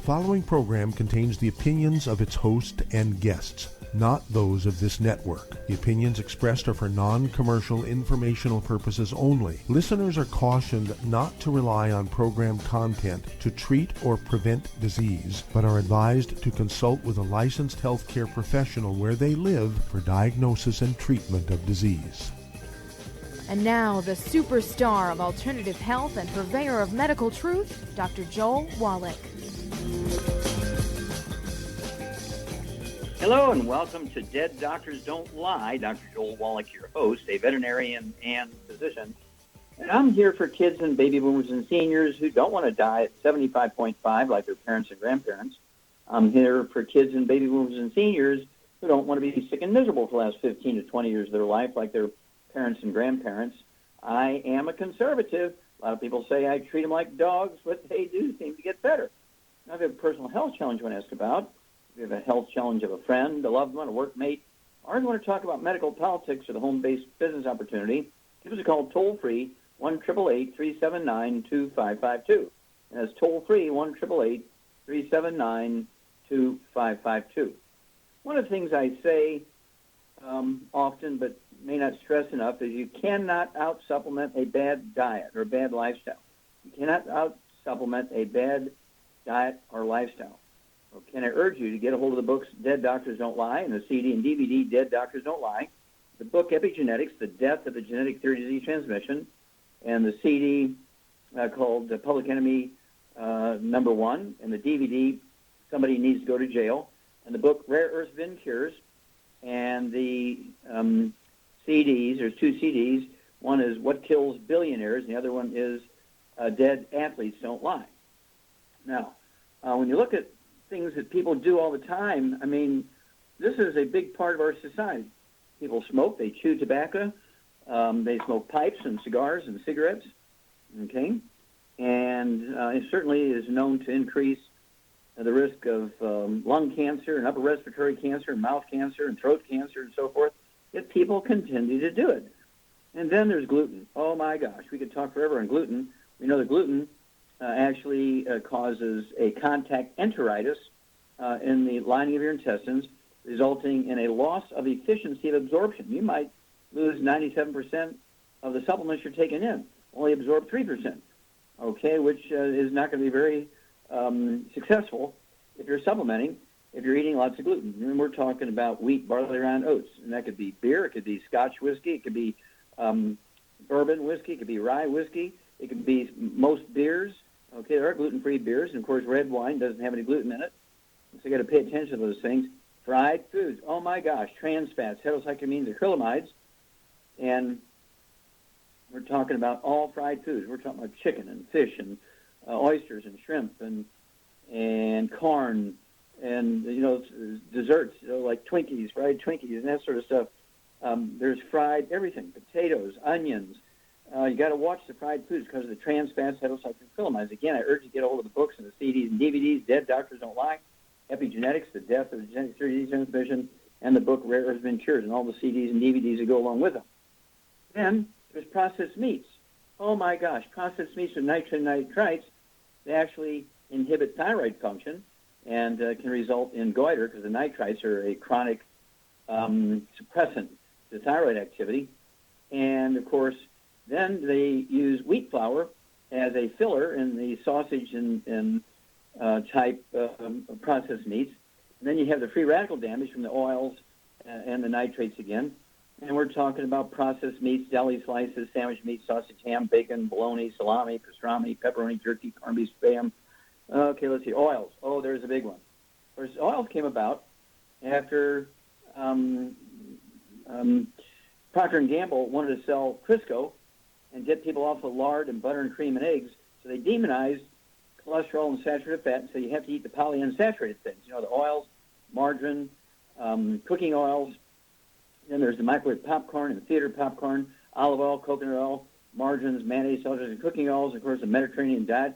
following program contains the opinions of its host and guests, not those of this network. The opinions expressed are for non-commercial informational purposes only. Listeners are cautioned not to rely on program content to treat or prevent disease, but are advised to consult with a licensed healthcare professional where they live for diagnosis and treatment of disease. And now, the superstar of alternative health and purveyor of medical truth, Dr. Joel Wallach. Hello and welcome to Dead Doctors Don't Lie. Dr. Joel Wallach, your host, a veterinarian and physician. And I'm here for kids and baby boomers and seniors who don't want to die at 75.5 like their parents and grandparents. I'm here for kids and baby boomers and seniors who don't want to be sick and miserable for the last 15 to 20 years of their life like their parents and grandparents. I am a conservative. A lot of people say I treat them like dogs, but they do seem to get better. Now, if you have a personal health challenge you want to ask about, if you have a health challenge of a friend, a loved one, a workmate, or you want to talk about medical politics or the home-based business opportunity, give us a call toll-free, 1-888-379-2552. And that's toll-free, 1-888-379-2552. One of the things I say often, but may not stress enough, is you cannot out-supplement a bad diet or a bad lifestyle. You cannot out-supplement a bad diet or lifestyle. So can I urge you to get a hold of the books Dead Doctors Don't Lie and the CD and DVD Dead Doctors Don't Lie, the book Epigenetics, The Death of the Genetic Theory of Disease Transmission, and the CD called Public Enemy Number 1, and the DVD Somebody Needs to Go to Jail, and the book Rare Earth Bin Cures, and the CDs. There's two CDs. One is What Kills Billionaires, and the other one is Dead Athletes Don't Lie. Now, when you look at things that people do all the time, I mean, this is a big part of our society. People smoke, they chew tobacco, they smoke pipes and cigars and cigarettes, okay? And it certainly is known to increase the risk of lung cancer and upper respiratory cancer and mouth cancer and throat cancer and so forth, yet people continue to do it. And then there's gluten. Oh, my gosh, we could talk forever on gluten. We know that gluten actually causes a contact enteritis in the lining of your intestines, resulting in a loss of efficiency of absorption. You might lose 97% of the supplements you're taking in, only absorb 3%, okay, which is not going to be very successful if you're supplementing, if you're eating lots of gluten. And we're talking about wheat, barley, rye, and oats. And that could be beer, it could be Scotch whiskey, it could be bourbon whiskey, it could be rye whiskey, it could be most beers. Okay, there are gluten-free beers, and of course red wine doesn't have any gluten in it. So you got to pay attention to those things. Fried foods, oh my gosh, trans fats, heterocyclamines, acrylamides, and we're talking about all fried foods. We're talking about chicken and fish and oysters and shrimp and corn and, desserts, like Twinkies, fried Twinkies and that sort of stuff. There's fried everything, potatoes, onions. You got to watch the fried foods because of the trans fats, heterocyclamines. Again, I urge you to get a hold of the books and the CDs and DVDs, Dead Doctors Don't Lie, Epigenetics, The Death of the Genetic Theory of Disease Transmission, and the book Rare Earth Bin Cures, and all the CDs and DVDs that go along with them. Then there's processed meats. Oh, my gosh, processed meats with nitrogen and nitrites, they actually inhibit thyroid function and can result in goiter because the nitrites are a chronic suppressant to thyroid activity. And, of course, then they use wheat flour as a filler in the sausage and type processed meats. And then you have the free radical damage from the oils and the nitrates again. And we're talking about processed meats, deli slices, sandwich meat, sausage, ham, bacon, bologna, salami, pastrami, pepperoni, jerky, corned beef, spam. Okay, let's see. Oils. Oh, there's a big one. Of course, oils came about after Procter & Gamble wanted to sell Crisco and get people off of lard and butter and cream and eggs. So they demonized cholesterol and saturated fat, so you have to eat the polyunsaturated things. The oils, margarine, cooking oils. Then there's the microwave popcorn and the theater popcorn, olive oil, coconut oil, margarines, mayonnaise, sausages, and cooking oils, of course, the Mediterranean diet.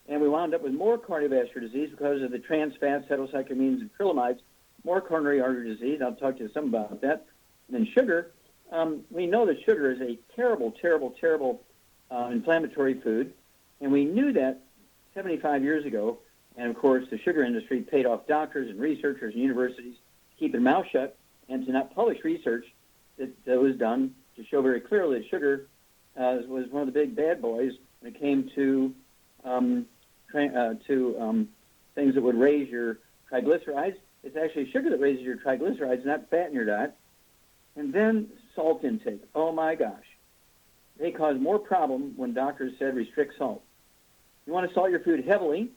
And we wound up with more cardiovascular disease because of the trans fats, heterocyclamines, and acrylamides, more coronary artery disease. I'll talk to you some about that. And then sugar. We know that sugar is a terrible, terrible, terrible inflammatory food. And we knew that 75 years ago And, of course, the sugar industry paid off doctors and researchers and universities to keep their mouth shut and to not publish research that was done to show very clearly that sugar was one of the big bad boys when it came to things that would raise your triglycerides. It's actually sugar that raises your triglycerides, not fat in your diet. And then salt intake. Oh, my gosh. They cause more problem when doctors said restrict salt. You want to salt your food heavily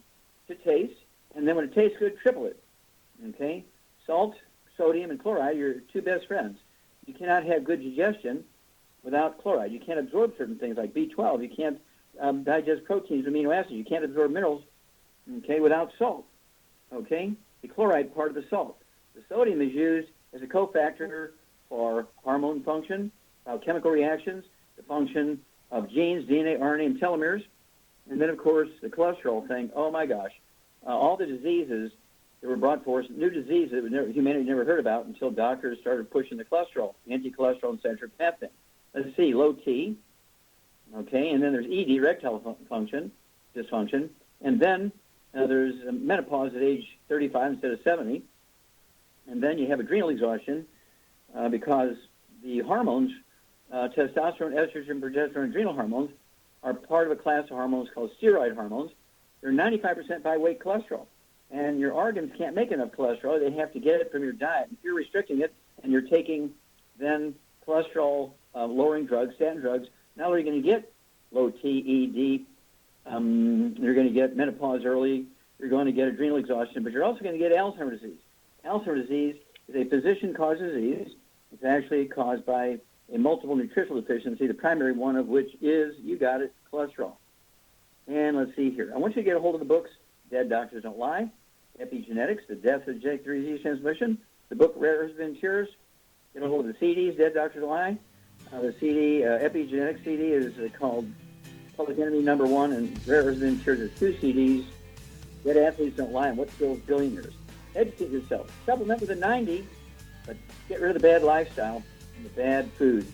to taste, and then when it tastes good, triple it. Okay? Salt, sodium, and chloride are your two best friends. You cannot have good digestion without chloride. You can't absorb certain things like B12. You can't digest proteins, amino acids. You can't absorb minerals, okay, without salt. Okay? The chloride part of the salt. The sodium is used as a cofactor for hormone function, biochemical reactions, the function of genes, DNA, RNA, and telomeres. And then, of course, the cholesterol thing. Oh, my gosh. All the diseases that were brought forth, new diseases that humanity never heard about until doctors started pushing the cholesterol, anti-cholesterol and saturated fat thing. Let's see, low T, okay, and then there's ED, erectile dysfunction, and then there's menopause at age 35 instead of 70, and then you have adrenal exhaustion because the hormones, testosterone, estrogen, progesterone, adrenal hormones, are part of a class of hormones called steroid hormones. They're 95% by weight cholesterol, and your organs can't make enough cholesterol. They have to get it from your diet. If you're restricting it and you're taking then cholesterol lowering drugs, statin drugs, not only are you going to get low T, ED, you're going to get menopause early, you're going to get adrenal exhaustion, but you're also going to get Alzheimer's disease. Alzheimer's disease is a physician-caused disease. It's actually caused by a multiple nutritional deficiency, the primary one of which is, you got it, cholesterol. And let's see here. I want you to get a hold of the books, Dead Doctors Don't Lie, Epigenetics, The Death of Genetic Disease Transmission, the book Rare Earths and Cures. Get a hold of the CDs, Dead Doctors Don't Lie. The CD, Epigenetics CD, is called Public Enemy No. 1, and Rare Earths and Cures is 2 CDs, Dead Athletes Don't Lie, and What Kills Billionaires. Educate yourself. Supplement with a 90, but get rid of the bad lifestyle and the bad foods,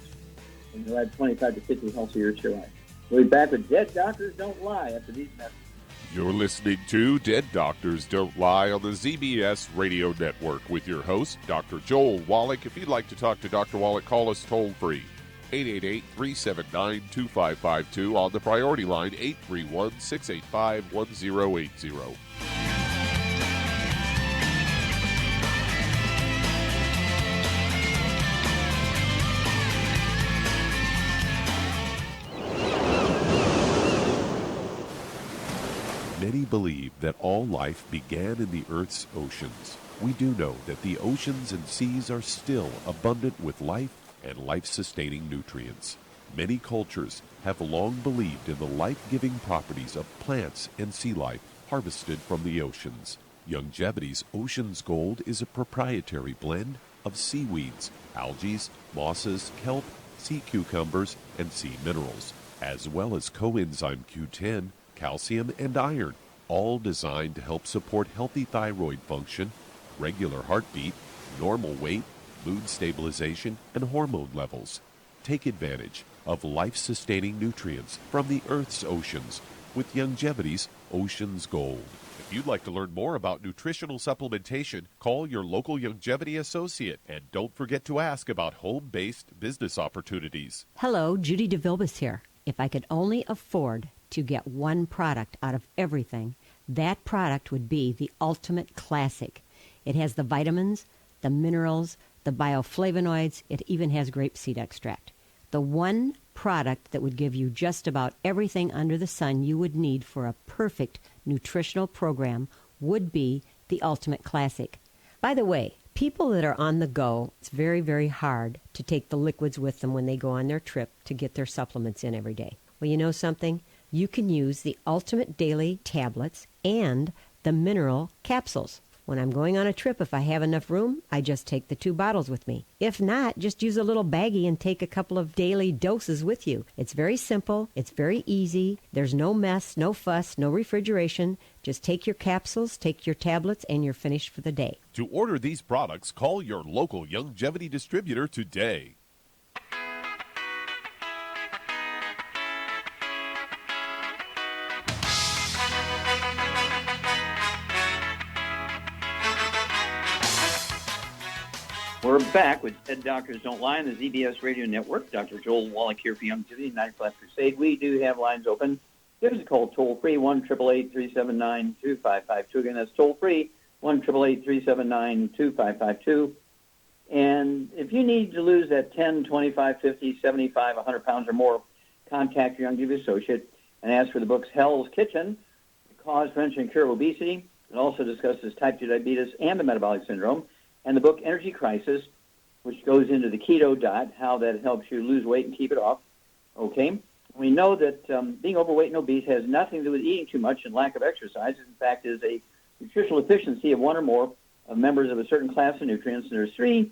and you'll add 25 to 50 healthy years to your life. We'll be back with Dead Doctors Don't Lie after these messages. You're listening to Dead Doctors Don't Lie on the ZBS Radio Network with your host, Dr. Joel Wallach. If you'd like to talk to Dr. Wallach, call us toll-free, 888-379-2552 on the priority line, 831-685-1080. Many believe that all life began in the Earth's oceans. We do know that the oceans and seas are still abundant with life and life-sustaining nutrients. Many cultures have long believed in the life-giving properties of plants and sea life harvested from the oceans. Youngevity's Ocean's Gold is a proprietary blend of seaweeds, algae, mosses, kelp, sea cucumbers, and sea minerals, as well as coenzyme Q10, calcium, and iron, all designed to help support healthy thyroid function, regular heartbeat, normal weight, mood stabilization, and hormone levels. Take advantage of life-sustaining nutrients from the Earth's oceans with Youngevity's Ocean's Gold. If you'd like to learn more about nutritional supplementation, call your local Youngevity associate, and don't forget to ask about home-based business opportunities. Hello, Judy DeVilbus here. If I could only afford to get one product out of everything, that product would be the Ultimate Classic. It has the vitamins, the minerals, the bioflavonoids. It even has grapeseed extract. The one product that would give you just about everything under the sun you would need for a perfect nutritional program would be the Ultimate Classic. By the way, people that are on the go, it's very, very hard to take the liquids with them when they go on their trip to get their supplements in every day. Well, you know something? You can use the Ultimate Daily tablets and the mineral capsules. When I'm going on a trip, if I have enough room, I just take the 2 bottles with me. If not, just use a little baggie and take a couple of daily doses with you. It's very simple. It's very easy. There's no mess, no fuss, no refrigeration. Just take your capsules, take your tablets, and you're finished for the day. To order these products, call your local Youngevity distributor today. back with Dead Doctors Don't Lie on the ZBS Radio Network. Dr. Joel Wallach here for Youngevity, 9th Left Crusade. We do have lines open. Give us a call toll-free, 1-888-379-2552. Again, that's toll-free, 1-888-379-2552. And if you need to lose that 10, 25, 50, 75, 100 pounds or more, contact your Youngevity associate and ask for the books Hell's Kitchen, The Cause, Prevention, and Cure of Obesity. It also discusses type 2 diabetes and the metabolic syndrome. And the book Energy Crisis, which goes into the keto diet, how that helps you lose weight and keep it off. Okay? We know that being overweight and obese has nothing to do with eating too much and lack of exercise. In fact, it is a nutritional deficiency of one or more of members of a certain class of nutrients. And there's 3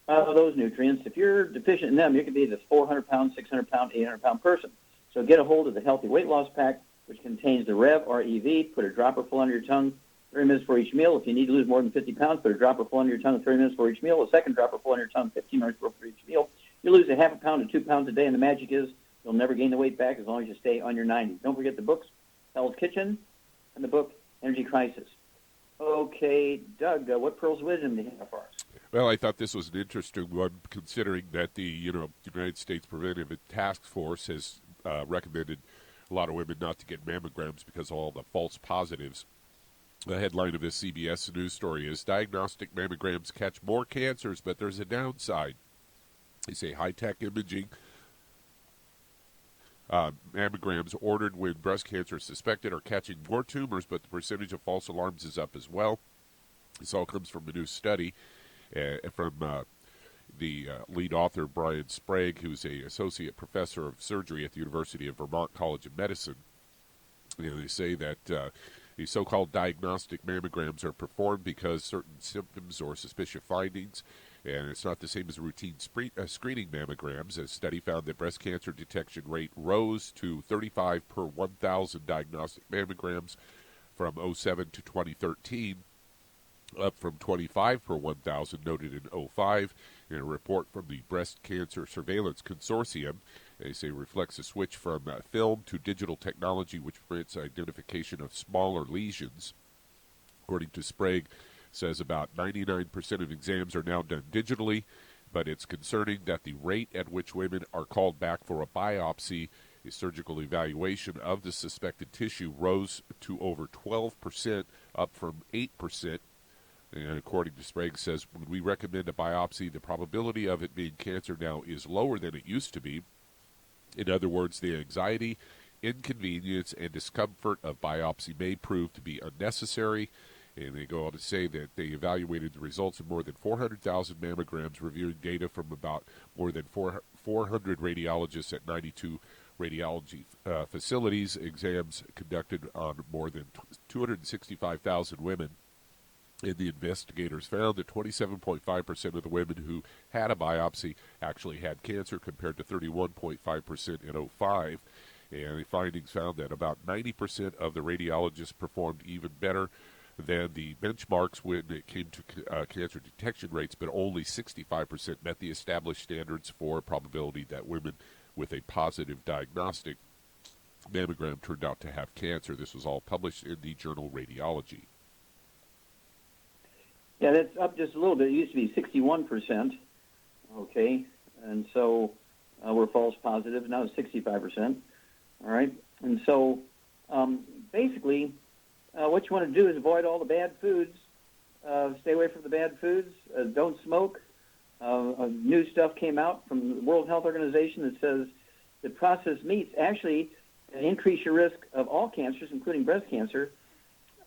of those nutrients. If you're deficient in them, you could be the 400-pound, 600-pound, 800-pound person. So get a hold of the Healthy Weight Loss Pack, which contains the REV, R-E-V. Put a dropper full under your tongue 30 minutes for each meal. If you need to lose more than 50 pounds, put a dropper full under your tongue 30 minutes for each meal. A second dropper full under your tongue 15 minutes for each meal. You lose a half a pound to 2 pounds a day, and the magic is you'll never gain the weight back as long as you stay on your 90s. Don't forget the books, Hell's Kitchen, and the book Energy Crisis. Okay, Doug, what pearls of wisdom do you have for us? Well, I thought this was an interesting one, considering that the United States Preventive Task Force has recommended a lot of women not to get mammograms because of all the false positives. The headline of this CBS News story is, diagnostic mammograms catch more cancers, but there's a downside. They say high-tech imaging mammograms ordered when breast cancer is suspected are catching more tumors, but the percentage of false alarms is up as well. This all comes from a new study from the lead author, Brian Sprague, who's an associate professor of surgery at the University of Vermont College of Medicine. They say that these so-called diagnostic mammograms are performed because certain symptoms or suspicious findings, and it's not the same as routine screening mammograms. A study found that breast cancer detection rate rose to 35 per 1,000 diagnostic mammograms from 2007 to 2013, up from 25 per 1,000 noted in 2005. In a report from the Breast Cancer Surveillance Consortium, they say reflects a switch from film to digital technology, which permits identification of smaller lesions. According to Sprague, says about 99% of exams are now done digitally, but it's concerning that the rate at which women are called back for a biopsy, a surgical evaluation of the suspected tissue, rose to over 12%, up from 8%. And according to Sprague, says when we recommend a biopsy, the probability of it being cancer now is lower than it used to be. In other words, the anxiety, inconvenience, and discomfort of biopsy may prove to be unnecessary. And they go on to say that they evaluated the results of more than 400,000 mammograms, reviewing data from about more than 400 radiologists at 92 radiology facilities, exams conducted on more than 265,000 women. And the investigators found that 27.5% of the women who had a biopsy actually had cancer, compared to 31.5% in 2005. And the findings found that about 90% of the radiologists performed even better than the benchmarks when it came to cancer detection rates, but only 65% met the established standards for probability that women with a positive diagnostic mammogram turned out to have cancer. This was all published in the journal Radiology. Yeah, that's up just a little bit. It used to be 61%, okay, and so we're false positive. Now it's 65%, all right? And so basically what you want to do is avoid all the bad foods, stay away from the bad foods, don't smoke. New stuff came out from the World Health Organization that says that processed meats actually increase your risk of all cancers, including breast cancer,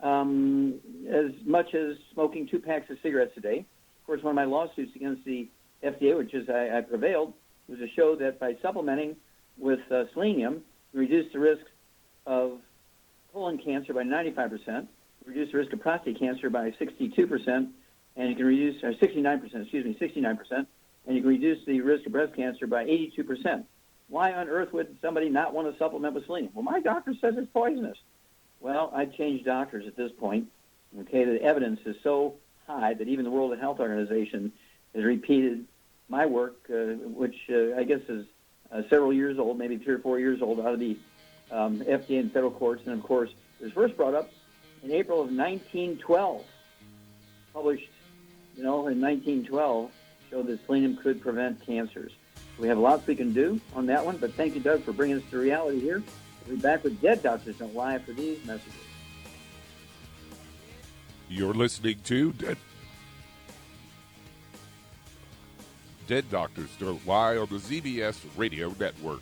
as much as smoking 2 packs of cigarettes a day. Of course, one of my lawsuits against the FDA, which is I prevailed, was to show that by supplementing with selenium, you reduce the risk of colon cancer by 95%, reduce the risk of prostate cancer by 62%, and you can reduce 69%, and you can reduce the risk of breast cancer by 82%. Why on earth would somebody not want to supplement with selenium? Well, my doctor says it's poisonous. Well, I've changed doctors at this point. Okay, the evidence is so high that even the World Health Organization has repeated my work, which I guess is several years old, maybe 3 or 4 years old, out of the FDA and federal courts. And, of course, it was first brought up in April of 1912, published, in 1912, show that selenium could prevent cancers. We have lots we can do on that one, but thank you, Doug, for bringing us to reality here. We'll be back with Dead Doctors Don't Lie after these messages. You're listening to Dead Doctors Don't Lie on the ZBS Radio Network.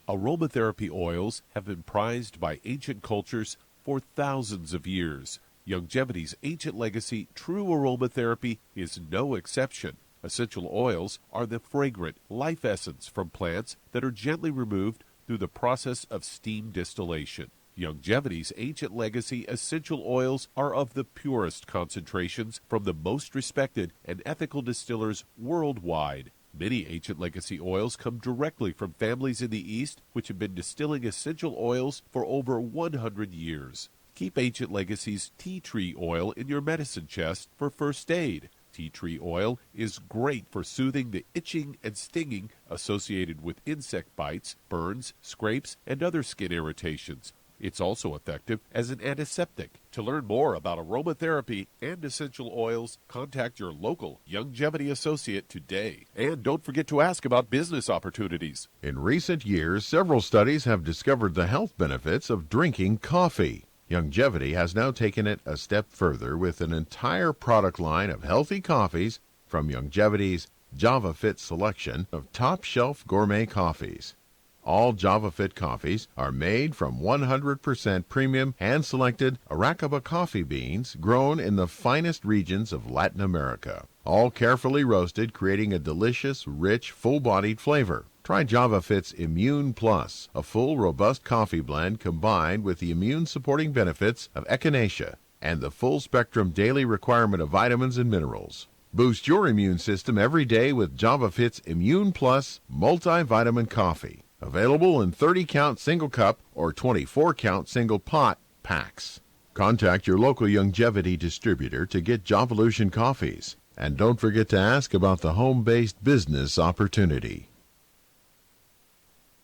Aromatherapy oils have been prized by ancient cultures for thousands of years. Longevity's ancient legacy, true aromatherapy, is no exception. Essential oils are the fragrant life essence from plants that are gently removed through the process of steam distillation. Longevity's ancient legacy essential oils are of the purest concentrations from the most respected and ethical distillers worldwide. Many ancient legacy oils come directly from families in the East which have been distilling essential oils for over 100 years. Keep Ancient Legacy's tea tree oil in your medicine chest for first aid. Tea tree oil is great for soothing the itching and stinging associated with insect bites, burns, scrapes, and other skin irritations. It's also effective as an antiseptic. To learn more about aromatherapy and essential oils, contact your local Longevity associate today. And don't forget to ask about business opportunities. In recent years, several studies have discovered the health benefits of drinking coffee. Longevity has now taken it a step further with an entire product line of healthy coffees from Longevity's JavaFit selection of top-shelf gourmet coffees. All JavaFit coffees are made from 100% premium hand-selected Arabica coffee beans grown in the finest regions of Latin America. All carefully roasted, creating a delicious, rich, full-bodied flavor. Try JavaFit's Immune Plus, a full, robust coffee blend combined with the immune-supporting benefits of echinacea and the full-spectrum daily requirement of vitamins and minerals. Boost your immune system every day with JavaFit's Immune Plus multivitamin coffee. Available in 30-count single cup or 24-count single pot packs. Contact your local Longevity distributor to get Javalution coffees. And don't forget to ask about the home-based business opportunity.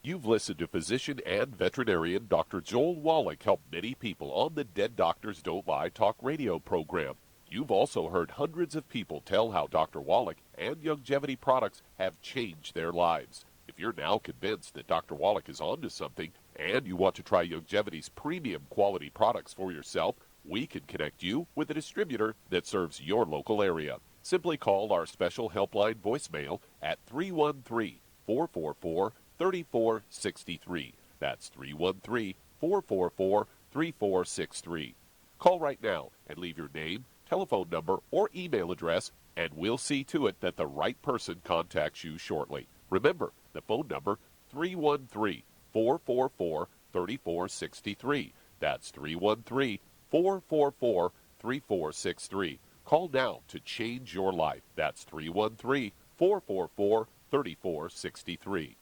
You've listened to physician and veterinarian Dr. Joel Wallach help many people on the Dead Doctors Don't Lie talk radio program. You've also heard hundreds of people tell how Dr. Wallach and Longevity products have changed their lives. If you're now convinced that Dr. Wallach is onto something and you want to try Longevity's premium quality products for yourself, we can connect you with a distributor that serves your local area. Simply call our special helpline voicemail at 313-444-3463. That's 313-444-3463. Call right now and leave your name, telephone number, or email address, and we'll see to it that the right person contacts you shortly. Remember, the phone number, 313-444-3463. That's 313-444-3463. Call now to change your life. That's 313-444-3463.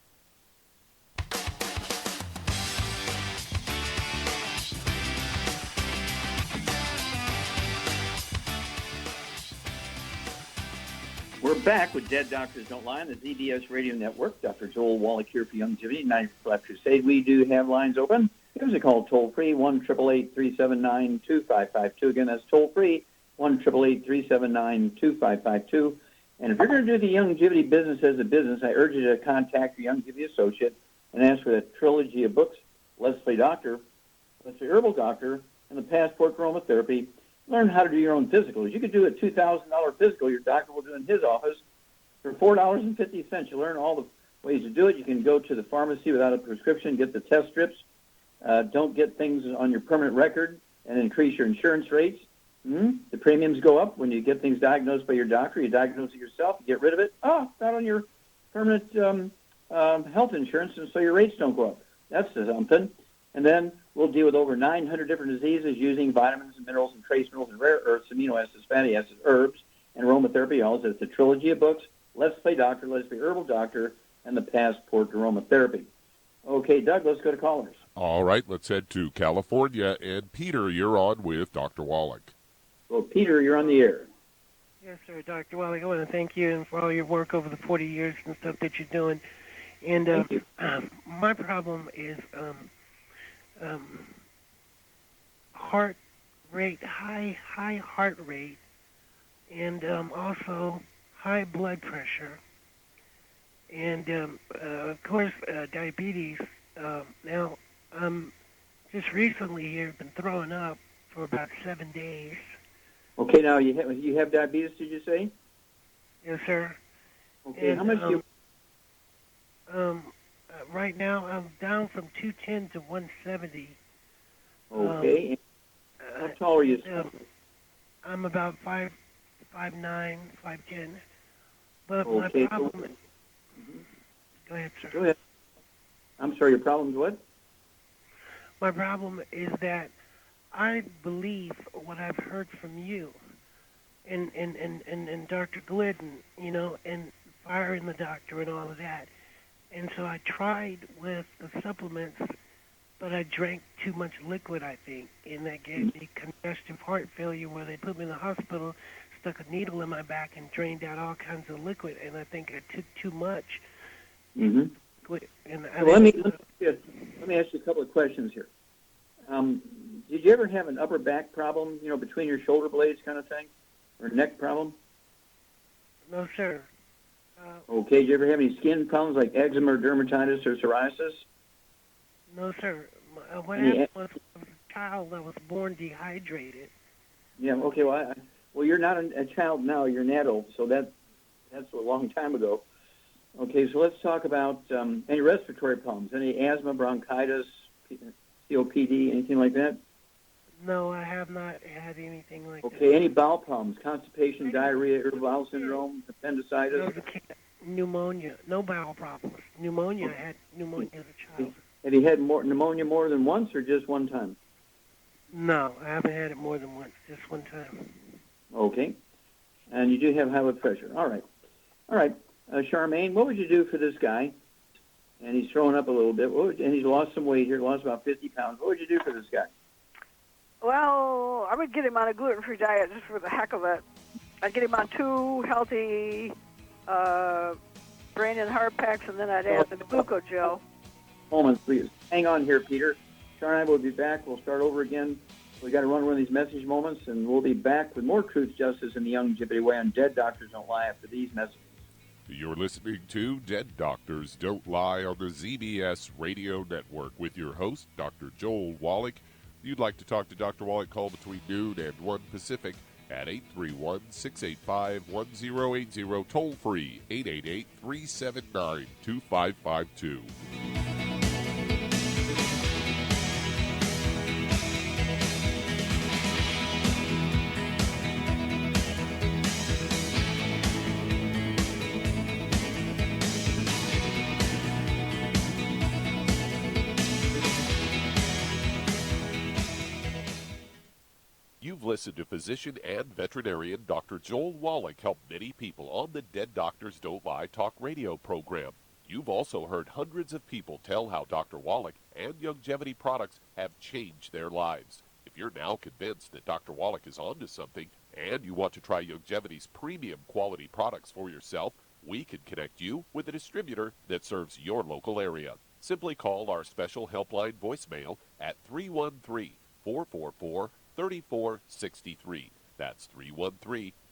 We're back with Dead Doctors Don't Lie on the ZBS Radio Network. Dr. Joel Wallach here for Longevity, 94 Left Crusade. We do have lines open. Give us a call toll-free, 1-888-379-2552. Again, that's toll-free, 1-888-379-2552. And if you're going to do the Longevity business as a business, I urge you to contact your Longevity associate and ask for that trilogy of books, Let's Play Doctor, Let's Play Herbal Doctor, and the Passport for Aromatherapy. Learn how to do your own physicals. You could do a $2,000 physical your doctor will do in his office for $4.50. You learn all the ways to do it. You can go to the pharmacy without a prescription, get the test strips. Don't get things on your permanent record and increase your insurance rates. The premiums go up when you get things diagnosed by your doctor. You diagnose it yourself, you get rid of it. Oh, it's not on your permanent health insurance, and so your rates don't go up. That's something. And then we'll deal with over 900 different diseases using vitamins and minerals and trace minerals and rare earths, amino acids, fatty acids, herbs, and aromatherapy oils. It's a trilogy of books, Let's Play Doctor, Let's Play Herbal Doctor, and the Passport to Aromatherapy. Okay, Doug, let's go to callers. All right, let's head to California. And Peter, you're on with Dr. Wallach. Well, Peter, you're on the air. Yes, sir, Dr. Wallach. I want to thank you and for all your work over the 40 years and stuff that you're doing. And Thank you. my problem is heart rate, high heart rate, and also high blood pressure. And, of course, diabetes. Now, just recently here, been throwing up for about 7 days. Okay, now you have diabetes, did you say? Yes, sir. Okay, And, how much do you... right now, I'm down from 210 to 170. Okay. How tall are you? I'm about 5'9", 5'10". But Okay, my problem... Go ahead, sir. Go ahead. I'm sorry, your problem's what? My problem is that I believe what I've heard from you and Dr. Glidden, you know, and Fire in the Doctor and all of that. And so I tried with the supplements, but I drank too much liquid, I think, and that gave me congestive heart failure where they put me in the hospital, stuck a needle in my back and drained out all kinds of liquid, and I think I took too much. Mm-hmm. And Let me ask you a couple of questions here. Did you ever have an upper back problem, you know, between your shoulder blades kind of thing, or neck problem? No, sir. Okay, did you ever have any skin problems like eczema or dermatitis or psoriasis? No, sir. What happened was a child that was born dehydrated. Yeah, okay, well, you're not a child now, you're an adult, so that's a long time ago. Okay, so let's talk about any respiratory problems, any asthma, bronchitis, COPD, anything like that? No, I have not had anything like that. Okay, any bowel problems, constipation, diarrhea, irritable bowel syndrome, appendicitis? No, pneumonia, no bowel problems. Pneumonia, I had pneumonia as a child. Have you had pneumonia more than once or just one time? No, I haven't had it more than once, just one time. Okay, and you do have high blood pressure. All right. Charmaine, what would you do for this guy? And he's throwing up a little bit, and he's lost some weight here, lost about 50 pounds. What would you do for this guy? Well, I would get him on a gluten-free diet just for the heck of it. I'd get him on 2 healthy brain and heart packs, and then I'd add the glucogel. Moment, please. Hang on here, Peter. Char and I will be back. We'll start over again. We got to run one of these message moments, and we'll be back with more truth, justice, and the longevity way on Dead Doctors Don't Lie after these messages. You're listening to Dead Doctors Don't Lie on the ZBS Radio Network with your host, Dr. Joel Wallach. If you'd like to talk to Dr. Wallach, call between noon and 1 Pacific at 831-685-1080, toll free 888-379-2552. You've listened to physician and veterinarian Dr. Joel Wallach help many people on the Dead Doctors Don't Lie talk radio program. You've also heard hundreds of people tell how Dr. Wallach and longevity products have changed their lives. If you're now convinced that Dr. Wallach is onto something and you want to try longevity's premium quality products for yourself, we can connect you with a distributor that serves your local area. Simply call our special helpline voicemail at 313-444-3463. That's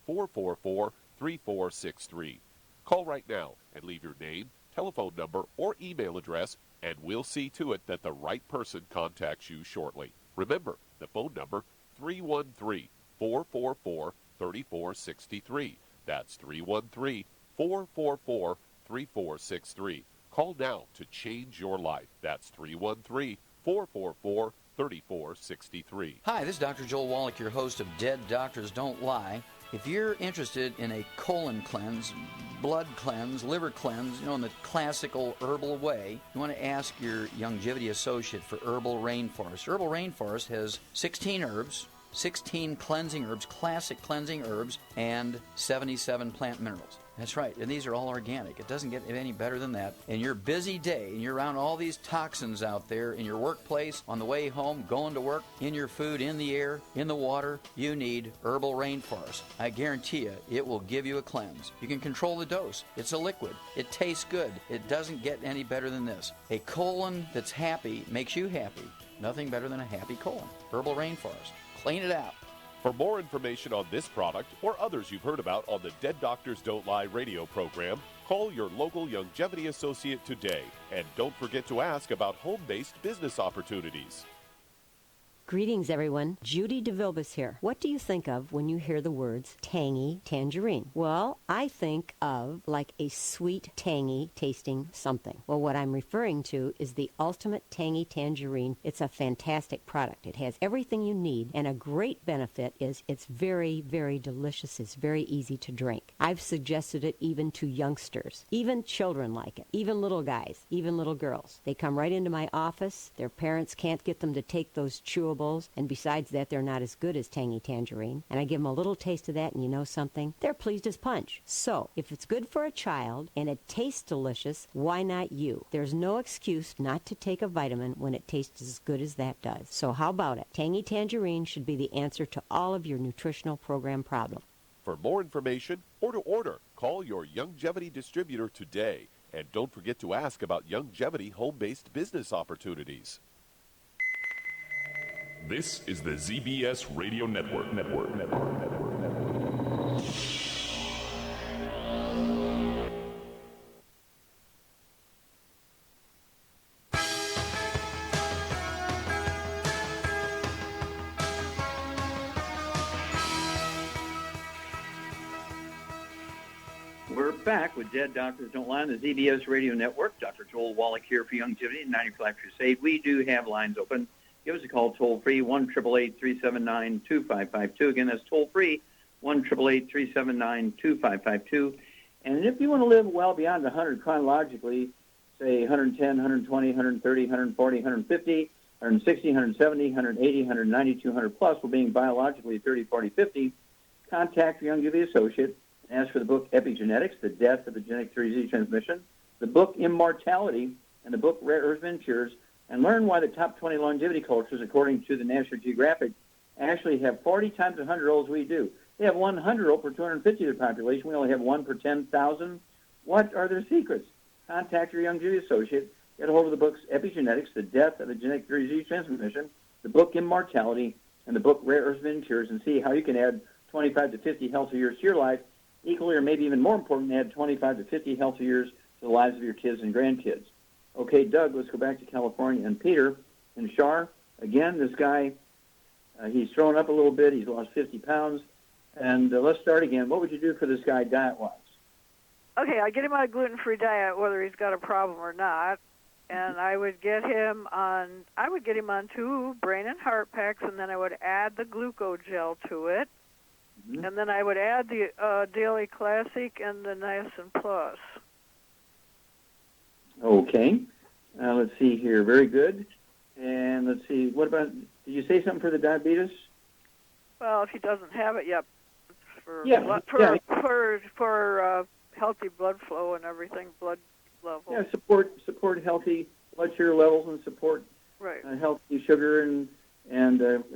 313-444-3463. Call right now and leave your name, telephone number, or email address, and we'll see to it that the right person contacts you shortly. Remember, the phone number, 313-444-3463. That's 313-444-3463. Call now to change your life. That's 313-444-3463. Hi, this is Dr. Joel Wallach, your host of Dead Doctors Don't Lie. If you're interested in a colon cleanse, blood cleanse, liver cleanse, in the classical herbal way, you want to ask your longevity associate for Herbal Rainforest. Herbal Rainforest has 16 herbs, 16 cleansing herbs, classic cleansing herbs, and 77 plant minerals. That's right, and these are all organic. It doesn't get any better than that. In your busy day, and you're around all these toxins out there in your workplace, on the way home, going to work, in your food, in the air, in the water, you need Herbal Rainforest. I guarantee you, it will give you a cleanse. You can control the dose. It's a liquid. It tastes good. It doesn't get any better than this. A colon that's happy makes you happy. Nothing better than a happy colon. Herbal Rainforest. Clean it out. For more information on this product or others you've heard about on the Dead Doctors Don't Lie radio program, call your local longevity associate today. And don't forget to ask about home-based business opportunities. Greetings, everyone. Judy DeVilbus here. What do you think of when you hear the words tangy tangerine? Well, I think of like a sweet, tangy tasting something. Well, what I'm referring to is the Ultimate Tangy Tangerine. It's a fantastic product. It has everything you need, and a great benefit is it's very, very delicious. It's very easy to drink. I've suggested it even to youngsters. Even children like it. Even little guys. Even little girls. They come right into my office. Their parents can't get them to take those chewables, and besides that, they're not as good as Tangy Tangerine. And I give them a little taste of that, and you know something? They're pleased as punch. So, if it's good for a child and it tastes delicious, why not you? There's no excuse not to take a vitamin when it tastes as good as that does. So how about it? Tangy Tangerine should be the answer to all of your nutritional program problems. For more information or to order, call your longevity distributor today. And don't forget to ask about longevity home-based business opportunities. This is the ZBS Radio Network. We're back with Dead Doctors Don't Lie on the ZBS Radio Network. Dr. Joel Wallach here for Longevity and 95 Crusade. We do have lines open. Give us a call toll-free, 1-888-379-2552. Again, that's toll-free, 1-888-379-2552. And if you want to live well beyond 100 chronologically, say 110, 120, 130, 140, 150, 160, 170, 180, 190, 200 plus, while being biologically 30, 40, 50, contact your Longevity associate and ask for the book Epigenetics, The Death of the Genetic Disease Transmission, the book Immortality, and the book Rare Earths and Cures, and learn why the top 20 longevity cultures, according to the National Geographic, actually have 40 times 100-year-olds we do. They have 100-year-old per 250 of the population. We only have one per 10,000. What are their secrets? Contact your longevity associate. Get a hold of the books Epigenetics, The Death of the Genetic Disease Transmission, the book Immortality, and the book Rare Earths and Cures, and see how you can add 25 to 50 healthy years to your life. Equally, or maybe even more important, add 25 to 50 healthy years to the lives of your kids and grandkids. Okay, Doug, let's go back to California. And Peter and Shar, again, this guy, he's thrown up a little bit. He's lost 50 pounds. And let's start again. What would you do for this guy diet-wise? Okay, I get him on a gluten-free diet, whether he's got a problem or not. And I would get him on 2 brain and heart packs, and then I would add the glucogel to it. Mm-hmm. And then I would add the Daily Classic and the Niacin Plus. Okay. Let's see here. Very good. And let's see. What about, did you say something for the diabetes? Well, if he doesn't have it yet, for healthy blood flow and everything, blood level. Yeah, support healthy blood sugar levels and support healthy sugar and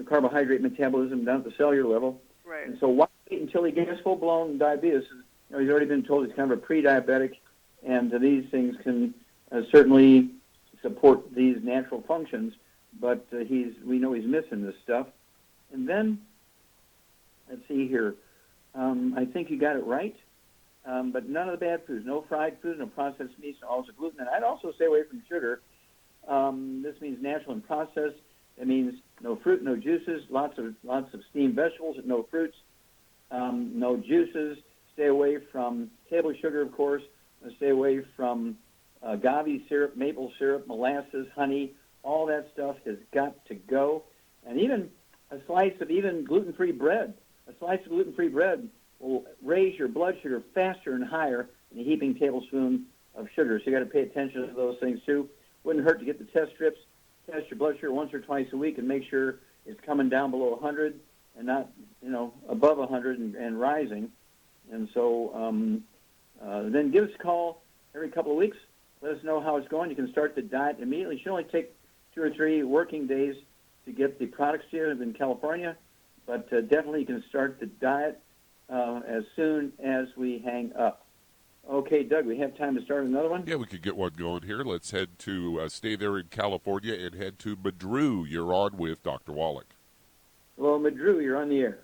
carbohydrate metabolism down at the cellular level. Right. And so why wait until he gets full-blown diabetes? He's already been told he's kind of a pre-diabetic, and these things can certainly support these natural functions, but we know he's missing this stuff. And then, let's see here. I think you got it right, but none of the bad foods. No fried food, no processed meats, no also gluten. And I'd also stay away from sugar. This means natural and processed. It means no fruit, no juices, lots of steamed vegetables, no fruits, no juices. Stay away from table sugar, of course. Stay away from agave syrup, maple syrup, molasses, honey. All that stuff has got to go. And even a slice of gluten-free bread. A slice of gluten-free bread will raise your blood sugar faster and higher than a heaping tablespoon of sugar. So you got to pay attention to those things too. Wouldn't hurt to get the test strips. Test your blood sugar once or twice a week and make sure it's coming down below 100. and not, above 100 and rising. And so then give us a call every couple of weeks. Let us know how it's going. You can start the diet immediately. It should only take 2 or 3 working days to get the products to you in California, but definitely you can start the diet as soon as we hang up. Okay, Doug, we have time to start another one? Yeah, we could get one going here. Let's head to, stay there in California and head to Madru. You're on with Dr. Wallach. Hello, Madru, you're on the air.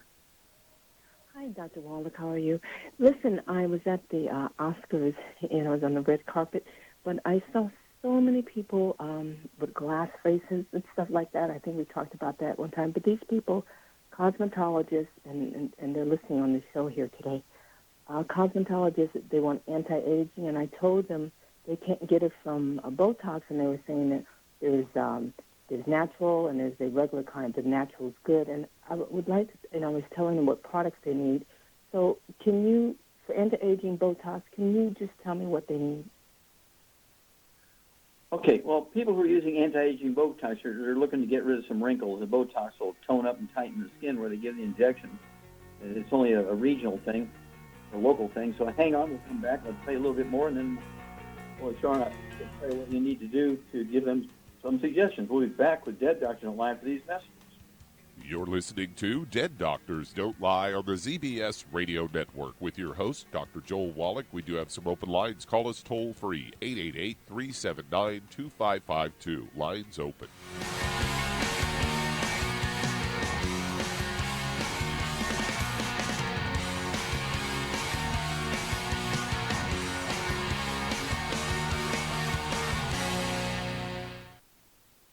Hi, Dr. Wallach. How are you? Listen, I was at the Oscars, and I was on the red carpet, but I saw so many people with glass faces and stuff like that. I think we talked about that one time. But these people, cosmetologists, and they're listening on the show here today, cosmetologists, they want anti-aging, and I told them they can't get it from Botox, and they were saying that there's natural and there's the regular kind. The natural is good, and I would like to, and I was telling them what products they need. So can you, for anti-aging Botox, can you just tell me what they need? Okay, well, people who are using anti-aging Botox are looking to get rid of some wrinkles. The Botox will tone up and tighten the skin where they give the injection. It's only a regional thing, a local thing. So hang on, we'll come back. Let's play a little bit more, and then we'll tell you what you need to do to give them some suggestions. We'll be back with Dead Doctors Don't Lie for these messages. You're listening to Dead Doctors Don't Lie on the ZBS Radio Network with your host, Dr. Joel Wallach. We do have some open lines. Call us toll-free, 888-379-2552. Lines open.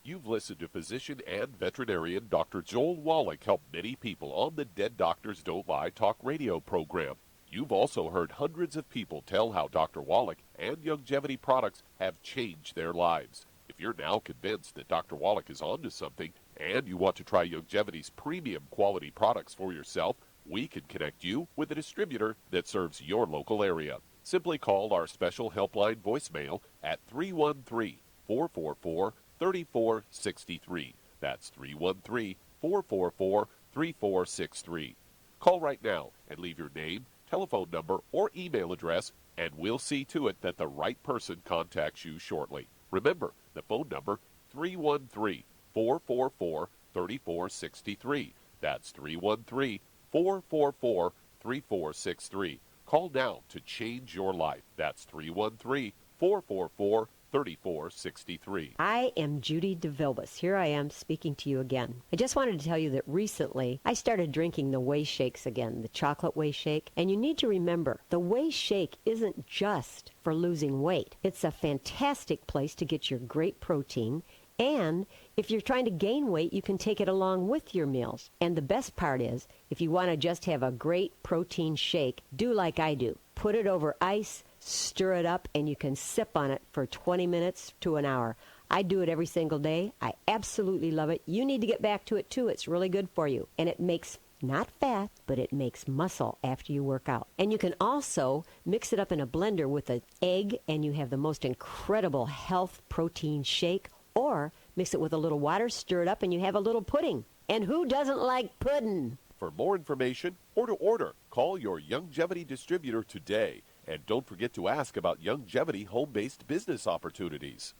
You've listened to physician and veterinarian Dr. Joel Wallach help many people on the Dead Doctors Don't Lie talk radio program. You've also heard hundreds of people tell how Dr. Wallach and Youngevity products have changed their lives. If you're now convinced that Dr. Wallach is onto something and you want to try Youngevity's premium quality products for yourself, we can connect you with a distributor that serves your local area. Simply call our special helpline voicemail at 313-444-3463. That's 313-444-3463. Call right now and leave your name, telephone number, or email address, and we'll see to it that the right person contacts you shortly. Remember, the phone number, 313-444-3463. That's 313-444-3463. Call now to change your life. That's 313-444-3463. 3463. I am Judy DeVilbus. Here I am speaking to you again. I just wanted to tell you that recently I started drinking the Whey Shakes again, the chocolate Whey Shake. And you need to remember, the Whey Shake isn't just for losing weight. It's a fantastic place to get your great protein. And if you're trying to gain weight, you can take it along with your meals. And the best part is, if you want to just have a great protein shake, do like I do. Put it over ice, stir it up, and you can sip on it for 20 minutes to an hour. I do it every single day. I absolutely love it. You need to get back to it, too. It's really good for you. And it makes not fat, but it makes muscle after you work out. And you can also mix it up in a blender with an egg, and you have the most incredible health protein shake. Or mix it with a little water, stir it up, and you have a little pudding. And who doesn't like pudding? For more information or to order, call your Youngevity distributor today. And don't forget to ask about Youngevity home-based business opportunities.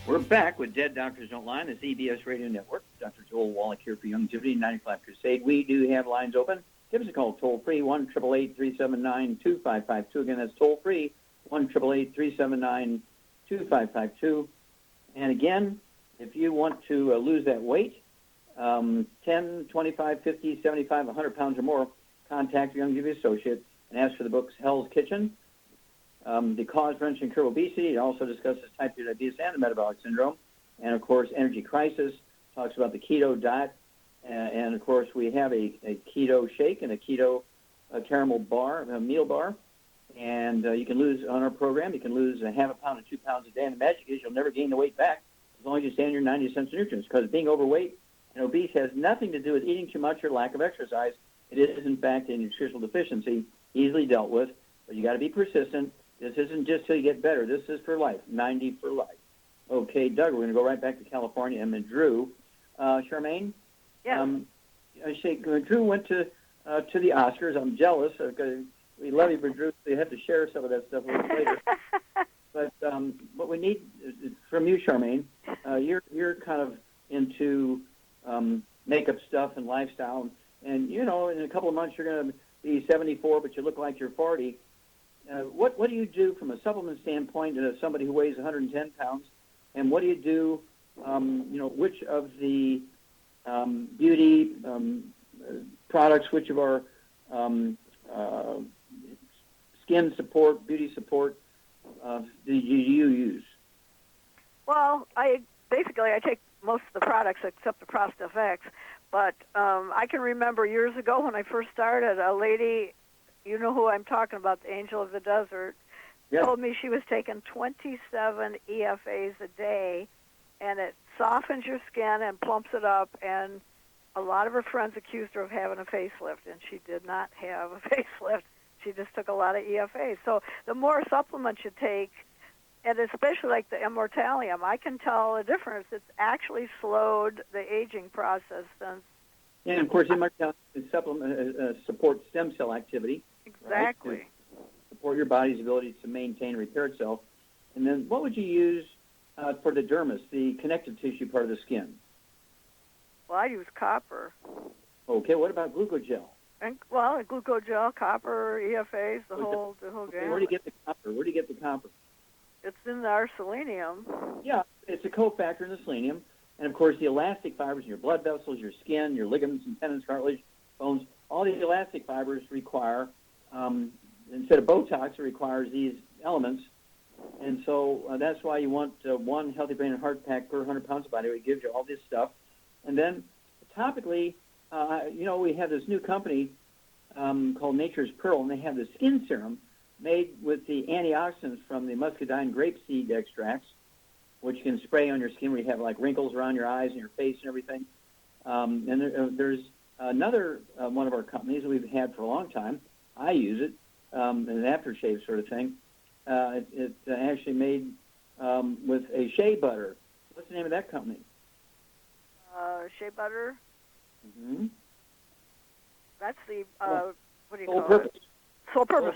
We're back with Dead Doctors Don't Lie on the ZBS Radio Network. Dr. Joel Wallach here for Youngevity 95 Crusade. We do have lines open. Give us a call toll-free, 1-888-379-2552. Again, that's toll-free, 1-888-379-2552. And again, if you want to lose that weight, 10, 25, 50, 75, 100 pounds or more, contact your Youngevity associate and ask for the books Hell's Kitchen, The Cause, Prevention, and Cure of Obesity. It also discusses type 2 diabetes and the metabolic syndrome. And, of course, Energy Crisis talks about the keto diet. And, of course, we have a keto shake and a keto caramel bar, a meal bar. And you can lose, on our program, you can lose a half a pound to 2 pounds a day. And the magic is you'll never gain the weight back as long as you stay on your 90 cents of nutrients, because being overweight and obese has nothing to do with eating too much or lack of exercise. It is, in fact, a nutritional deficiency, easily dealt with. But you got to be persistent. This isn't just till you get better. This is for life, 90 for life. Okay, Doug, we're going to go right back to California. And then Drew. Charmaine? Yes. Drew went to the Oscars. I'm jealous. We love you, but Drew, so you have to share some of that stuff a little later. But what we need from you, Charmaine, you're kind of into makeup stuff and lifestyle. And, in a couple of months you're going to be 74, but you look like you're 40. What do you do from a supplement standpoint as somebody who weighs 110 pounds? And what do you do, which of the beauty products, which of our skin support, beauty support, do you use? Well, I take most of the products except the ProstFX, but I can remember years ago when I first started, a lady, you know who I'm talking about, the Angel of the Desert, told me she was taking 27 EFAs a day, and it softens your skin and plumps it up, and a lot of her friends accused her of having a facelift, and she did not have a facelift. She just took a lot of EFAs. So the more supplements you take, and especially like the Immortalium, I can tell a difference. It's actually slowed the aging process since. And of course, Immortalium supports stem cell activity. Exactly. Right? To support your body's ability to maintain and repair itself. And then what would you use for the dermis, the connective tissue part of the skin? Well, I use copper. Okay, what about glucogel? And glucogel, copper, EFAs, the whole gamut. Where do you get the copper? It's in our selenium. Yeah, it's a cofactor in the selenium. And, of course, the elastic fibers in your blood vessels, your skin, your ligaments and tendons, cartilage, bones, all these elastic fibers require, instead of Botox, it requires these elements. And so that's why you want one Healthy Brain and Heart Pack per 100 pounds of body weight. It gives you all this stuff. And then topically, we have this new company called Nature's Pearl, and they have the skin serum made with the antioxidants from the muscadine grapeseed extracts, which you can spray on your skin where you have like wrinkles around your eyes and your face and everything. And there's another one of our companies that we've had for a long time. I use it, an aftershave sort of thing. It's actually made with a shea butter. What's the name of that company? Shea butter. Mm-hmm. That's the what do you Soul call Purpose. it? Soul Purpose.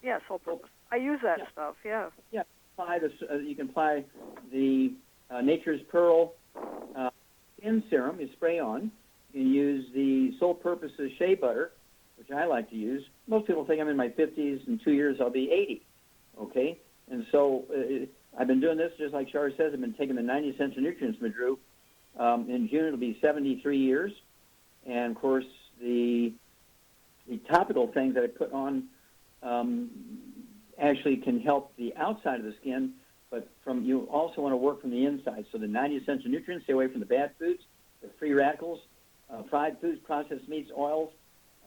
Yeah, Soul Purpose. I use that stuff. Yeah. Yeah. You can apply the Nature's Pearl skin serum. You spray on. You can use the Soul Purpose's shea butter, which I like to use. Most people think I'm in my 50s. In 2 years, I'll be 80. Okay, and so I've been doing this just like Shar says. I've been taking the 90 essential nutrients, Drew. In June, it'll be 73 years. And, of course, the topical things that I put on actually can help the outside of the skin, but you also want to work from the inside. So the 90 essential nutrients, stay away from the bad foods, the free radicals, fried foods, processed meats, oils,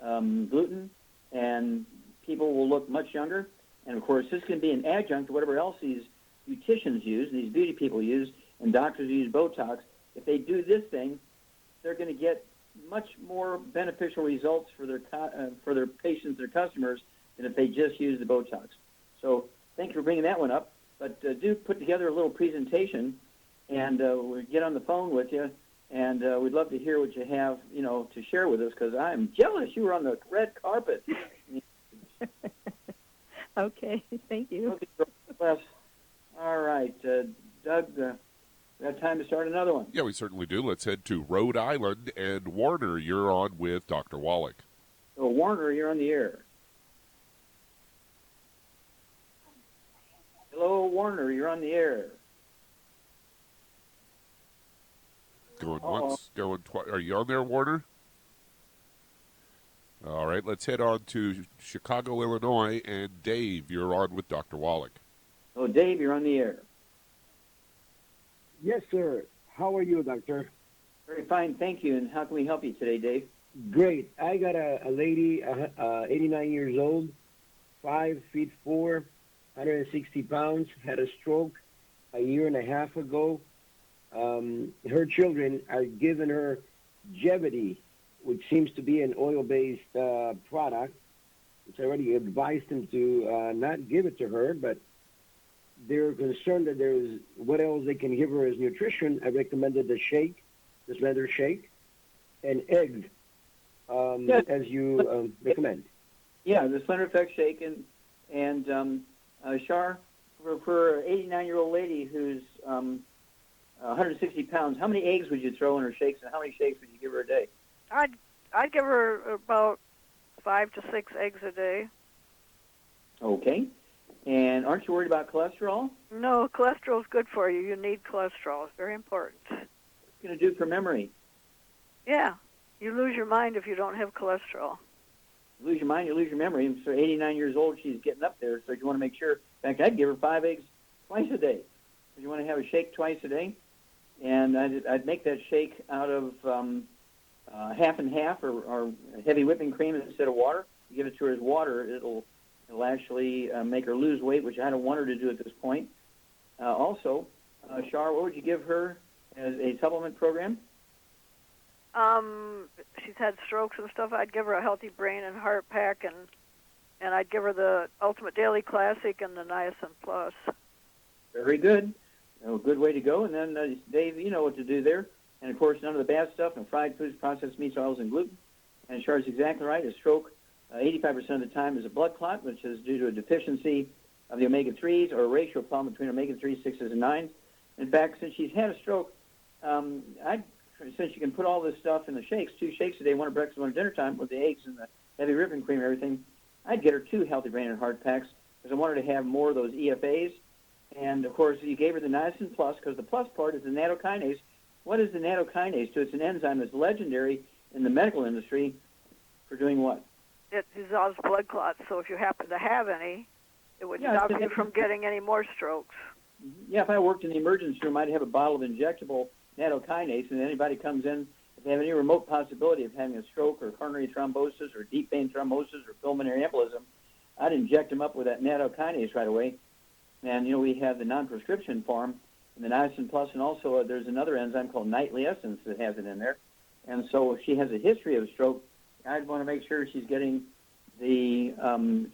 gluten, and people will look much younger. And, of course, this can be an adjunct to whatever else these beauticians use, and these beauty people use, and doctors use Botox. If they do this thing, they're going to get much more beneficial results for their patients, their customers, than if they just use the Botox. So thank you for bringing that one up. But do put together a little presentation, and we'll get on the phone with you, and we'd love to hear what you have, to share with us, because I'm jealous you were on the red carpet. Okay, thank you. Okay, all right, Doug, we have time to start another one. Yeah, we certainly do. Let's head to Rhode Island. And Warner, you're on with Dr. Wallach. So, Warner, you're on the air. Hello, Warner, you're on the air. Going once, going twice. Are you on there, Warner? All right, let's head on to Chicago, Illinois. And Dave, you're on with Dr. Wallach. Oh, Dave, you're on the air. Yes, sir. How are you, doctor? Very fine, thank you. And how can we help you today, Dave? Great. I got a lady, 89 years old, 5'4", 160 pounds, had a stroke a year and a half ago. Her children are giving her Jevity, which seems to be an oil-based product. which I already advised him to not give it to her, but they're concerned that there's what else they can give her as nutrition. I recommended the shake, the slender shake, and egg, as you recommend. Yeah, the Slender Effect shake and Shar, for an 89-year-old lady who's 160 pounds, how many eggs would you throw in her shakes, and how many shakes would you give her a day? I'd give her about 5 to 6 eggs a day. Okay. And aren't you worried about cholesterol? No, cholesterol's good for you. You need cholesterol. It's very important. What's it going to do for memory? Yeah. You lose your mind if you don't have cholesterol. You lose your mind, you lose your memory. And so 89 years old, she's getting up there, so you want to make sure. In fact, I'd give her 5 eggs twice a day. If you want to have a shake twice a day, and I'd make that shake out of half and half or heavy whipping cream instead of water. You give it to her as water, it'll actually make her lose weight, which I don't want her to do at this point. Also, Shar, what would you give her as a supplement program? She's had strokes and stuff. I'd give her a Healthy Brain and Heart Pack, and I'd give her the Ultimate Daily Classic and the Niacin Plus. Very good. A good way to go. And then, Dave, you know what to do there. And, of course, none of the bad stuff, no fried foods, processed meats, oils, and gluten. And Char's exactly right. A stroke, 85% of the time, is a blood clot, which is due to a deficiency of the omega-3s or a ratio problem between omega-3s, 6s, and 9s. In fact, since she's had a stroke, since you can put all this stuff in the shakes, 2 shakes a day, one at breakfast, one at dinner time, with the eggs and the heavy whipping cream and everything, I'd get her 2 Healthy Brain and Heart Packs because I wanted to have more of those EFAs. And, of course, you gave her the Niacin Plus because the plus part is the nattokinase. What is the nattokinase? So it's an enzyme that's legendary in the medical industry for doing what? It dissolves blood clots, so if you happen to have any, it would stop you from getting any more strokes. Yeah, if I worked in the emergency room, I'd have a bottle of injectable nattokinase, and anybody comes in, if they have any remote possibility of having a stroke or coronary thrombosis or deep vein thrombosis or pulmonary embolism, I'd inject them up with that nattokinase right away. And, we have the non-prescription form, and the Niacin Plus, and also there's another enzyme called nightly essence that has it in there. And so if she has a history of a stroke, I'd want to make sure she's getting the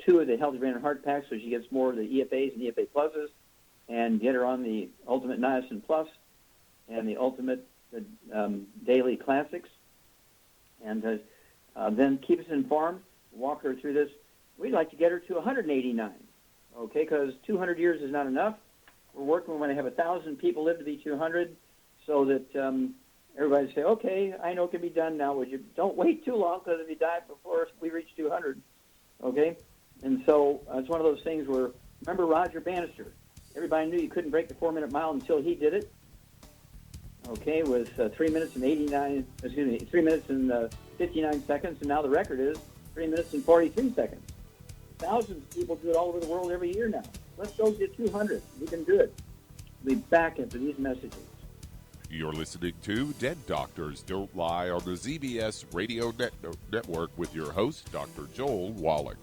2 of the Healthy Brain and Heart Packs so she gets more of the EFAs and EFA Pluses, and get her on the Ultimate Niacin Plus and the Ultimate Daily Classics. And then keep us informed, walk her through this. We'd like to get her to 189, okay, because 200 years is not enough. We're working, we want to have 1,000 people live to be 200 so that everybody say, okay, I know it can be done now. Would you don't wait too long because if you die before we reach 200, okay? And so it's one of those things where, remember Roger Bannister? Everybody knew you couldn't break the 4-minute mile until he did it. Okay, with 3 minutes and 3 minutes and 59 seconds, and now the record is 3 minutes and 43 seconds. Thousands of people do it all over the world every year now. Let's go get 200. We can do it. We'll be back after these messages. You're listening to Dead Doctors Don't Lie on the ZBS Radio Network with your host, Dr. Joel Wallach.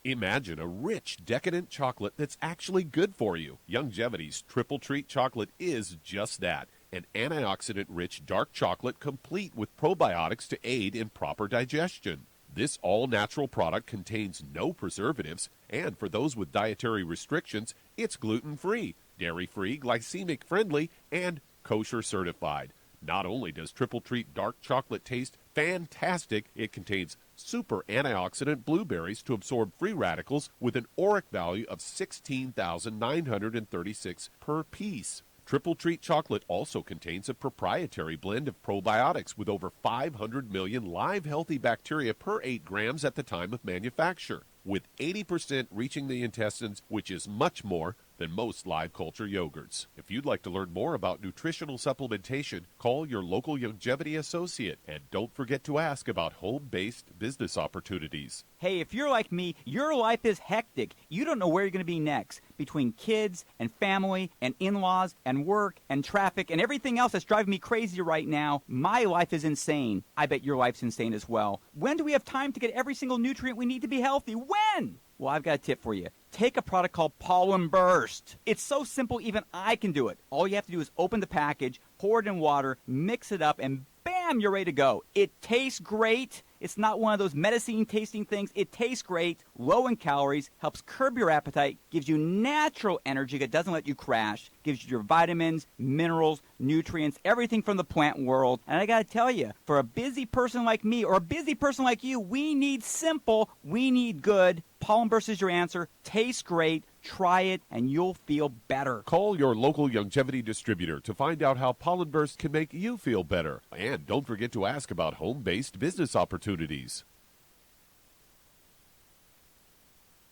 Imagine a rich, decadent chocolate that's actually good for you. Youngevity's Triple Treat chocolate is just that. An antioxidant-rich dark chocolate complete with probiotics to aid in proper digestion. This all-natural product contains no preservatives, and for those with dietary restrictions, it's gluten-free, dairy-free, glycemic-friendly, and kosher certified. Not only does Triple Treat dark chocolate taste fantastic, it contains super antioxidant blueberries to absorb free radicals with an ORAC value of 16,936 per piece. Triple Treat chocolate also contains a proprietary blend of probiotics with over 500 million live healthy bacteria per 8 grams at the time of manufacture. With 80% reaching the intestines, which is much more, than most live culture yogurts. If you'd like to learn more about nutritional supplementation, call your local longevity associate, and don't forget to ask about home-based business opportunities. Hey, if you're like me, your life is hectic. You don't know where you're going to be next. Between kids and family and in-laws and work and traffic and everything else that's driving me crazy right now, my life is insane. I bet your life's insane as well. When do we have time to get every single nutrient we need to be healthy? When? Well, I've got a tip for you. Take a product called Pollen Burst. It's so simple, even I can do it. All you have to do is open the package, pour it in water, mix it up, and bam, you're ready to go. It tastes great. It's not one of those medicine-tasting things. It tastes great, low in calories, helps curb your appetite, gives you natural energy that doesn't let you crash, gives you your vitamins, minerals, nutrients, everything from the plant world. And I got to tell you, for a busy person like me or a busy person like you, we need simple, we need good. Pollen Burst is your answer. Tastes great. Try it, and you'll feel better. Call your local longevity distributor to find out how Pollen Burst can make you feel better. And don't forget to ask about home-based business opportunities.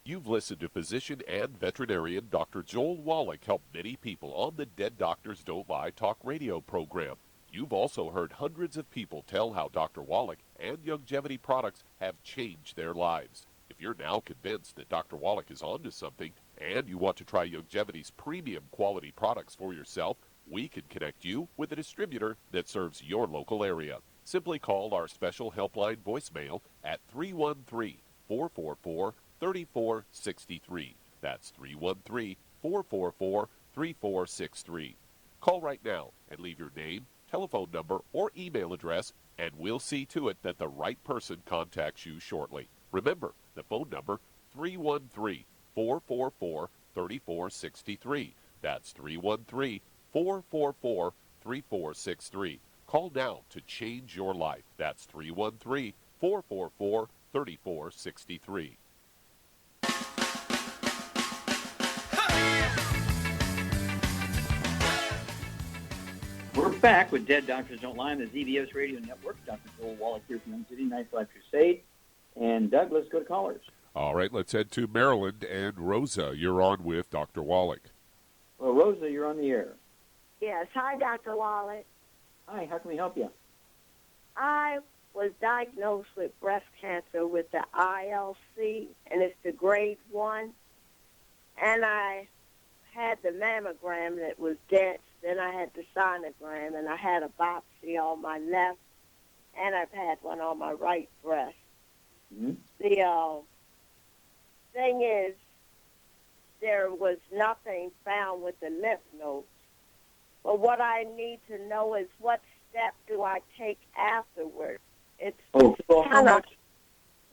You've listened to physician and veterinarian Dr. Joel Wallach help many people on the Dead Doctors Don't Lie talk radio program. You've also heard hundreds of people tell how Dr. Wallach and longevity products have changed their lives. If you're now convinced that Dr. Wallach is onto something and you want to try Longevity's premium quality products for yourself, we can connect you with a distributor that serves your local area. Simply call our special helpline voicemail at 313-444-3463. That's 313-444-3463. Call right now and leave your name, telephone number, or email address, and we'll see to it that the right person contacts you shortly. Remember, the phone number, 313-444-3463. That's 313-444-3463. Call now to change your life. That's 313-444-3463. We're back with Dead Doctors Don't Lie on the ZBS Radio Network. Dr. Joel Wallach here from Young City, Nice Life Crusade. And Doug, let's go to callers. All right, let's head to Maryland. And Rosa, you're on with Dr. Wallach. Well, Rosa, you're on the air. Yes. Hi, Dr. Wallach. Hi, how can we help you? I was diagnosed with breast cancer with the ILC, and it's the grade 1. And I had the mammogram that was dense. Then I had the sonogram, and I had a biopsy on my left, and I've had one on my right breast. Mm-hmm. The thing is, there was nothing found with the lymph nodes. But what I need to know is what step do I take afterward? It's how much?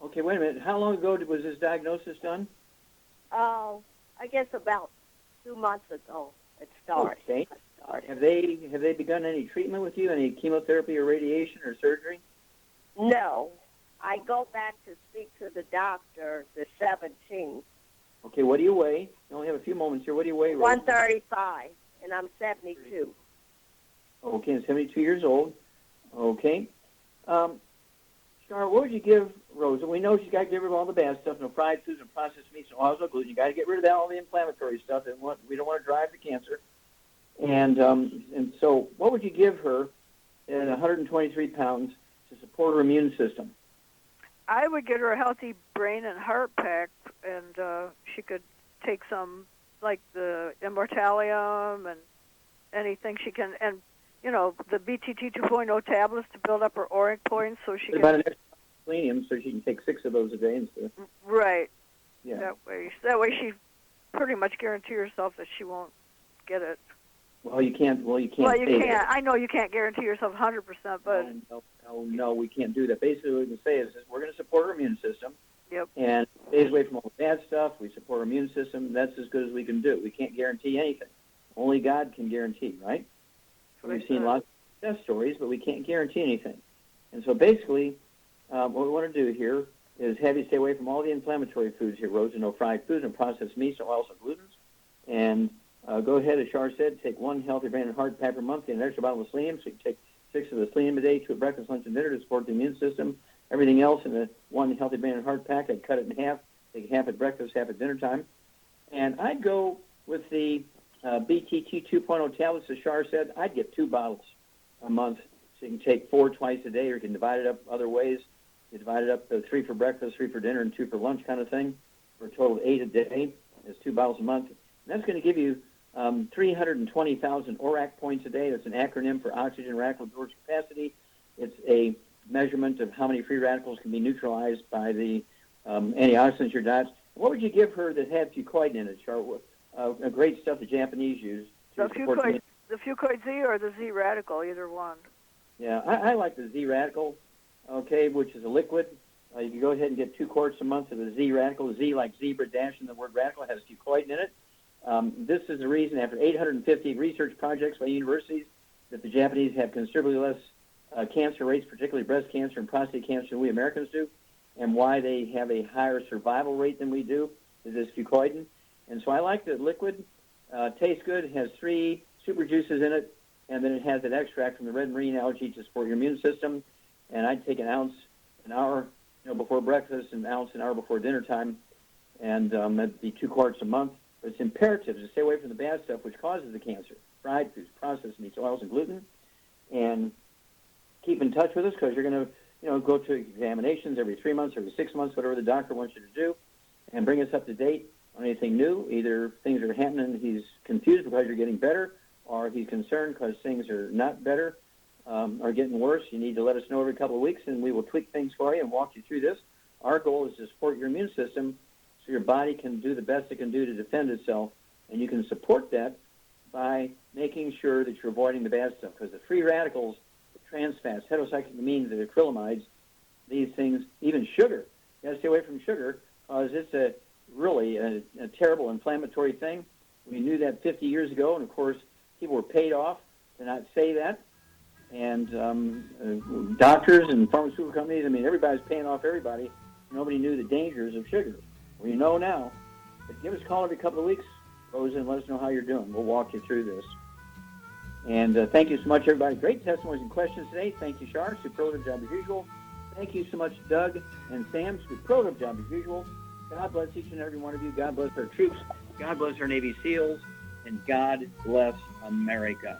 Okay, wait a minute. How long ago was this diagnosis done? I guess about 2 months ago it started. Okay. Have they begun any treatment with you? Any chemotherapy or radiation or surgery? No. I go back to speak to the doctor the 17th. Okay, what do you weigh? You only have a few moments here. What do you weigh, Rosa? 135, and I'm 72. Okay, and 72 years old. Okay. Char, what would you give Rosa? We know she's got to get rid of all the bad stuff, no fried foods, no processed meats, no oils, no gluten. You got to get rid of all the inflammatory stuff, and we don't want to drive to cancer. And so what would you give her at 123 pounds to support her immune system? I would get her a healthy brain and heart pack, and she could take some, like the Immortalium and anything she can, and, the BTT 2.0 tablets to build up her auric points so she can... About an extra selenium, so she can take 6 of those a day instead. Right. Yeah. That way she pretty much guarantee herself that she won't get it. Well, you can't. Well, you can't. I know you can't guarantee yourself 100%, but... No, we can't do that. Basically, what we can say is we're going to support our immune system. Yep. And stay away from all the bad stuff. We support our immune system. That's as good as we can do. We can't guarantee anything. Only God can guarantee, right? We've seen lots of success stories, but we can't guarantee anything. And so basically, what we want to do here is have you stay away from all the inflammatory foods here, Rosa. No fried foods, no processed meats, no oils, no glutens. And go ahead, as Char said, take 1 healthy brain and heart pack per month, and an extra bottle of selenium, so you can take 6 of the selenium a day, 2 at breakfast, lunch, and dinner to support the immune system. Everything else in the 1 healthy brain and heart pack, I'd cut it in half, take half at breakfast, half at dinner time. And I'd go with the BTT 2.0 tablets, as Shar said, I'd get 2 bottles a month. So you can take 4 twice a day, or you can divide it up other ways. You divide it up to 3 for breakfast, 3 for dinner, and 2 for lunch kind of thing, for a total of 8 a day. That's 2 bottles a month. And that's going to give you 320,000 ORAC points a day. That's an acronym for oxygen radical storage capacity. It's a measurement of how many free radicals can be neutralized by the antioxidants your diet. What would you give her that had fucoid in it, Charlotte? Great stuff the Japanese use. The fucoid Z or the Z radical, either one. Yeah, I like the Z radical, okay, which is a liquid. You can go ahead and get 2 quarts a month of the Z radical. Z like zebra dash in the word radical has fucoid in it. This is the reason, after 850 research projects by universities, that the Japanese have considerably less cancer rates, particularly breast cancer and prostate cancer, than we Americans do, and why they have a higher survival rate than we do is this fucoidin. And so I like the liquid. Tastes good. It has 3 super juices in it, and then it has an extract from the red marine algae to support your immune system. And I'd take an ounce an hour before breakfast, an ounce an hour before dinner time, and that'd be 2 quarts a month. But it's imperative to stay away from the bad stuff which causes the cancer: fried foods, processed meats, oils, and gluten. And keep in touch with us, because you're going to go to examinations every 3 months, every 6 months, whatever the doctor wants you to do, and bring us up to date on anything new. Either things are happening, he's confused because you're getting better, or he's concerned because things are not better, or getting worse. You need to let us know every couple of weeks, and we will tweak things for you and walk you through this. Our goal is to support your immune system so your body can do the best it can do to defend itself, and you can support that by making sure that you're avoiding the bad stuff, because the free radicals, the trans fats, heterocyclamines, the acrylamides, these things, even sugar. You got to stay away from sugar because it's really a terrible inflammatory thing. We knew that 50 years ago, and of course, people were paid off to not say that. And doctors and pharmaceutical companies, everybody's paying off everybody. Nobody knew the dangers of sugar. Well, you know now. But give us a call every couple of weeks, Rosa, and let us know how you're doing. We'll walk you through this. And thank you so much, everybody. Great testimonies and questions today. Thank you, Shar. Superlative job as usual. Thank you so much, Doug and Sam. Superlative job as usual. God bless each and every one of you. God bless our troops. God bless our Navy SEALs. And God bless America.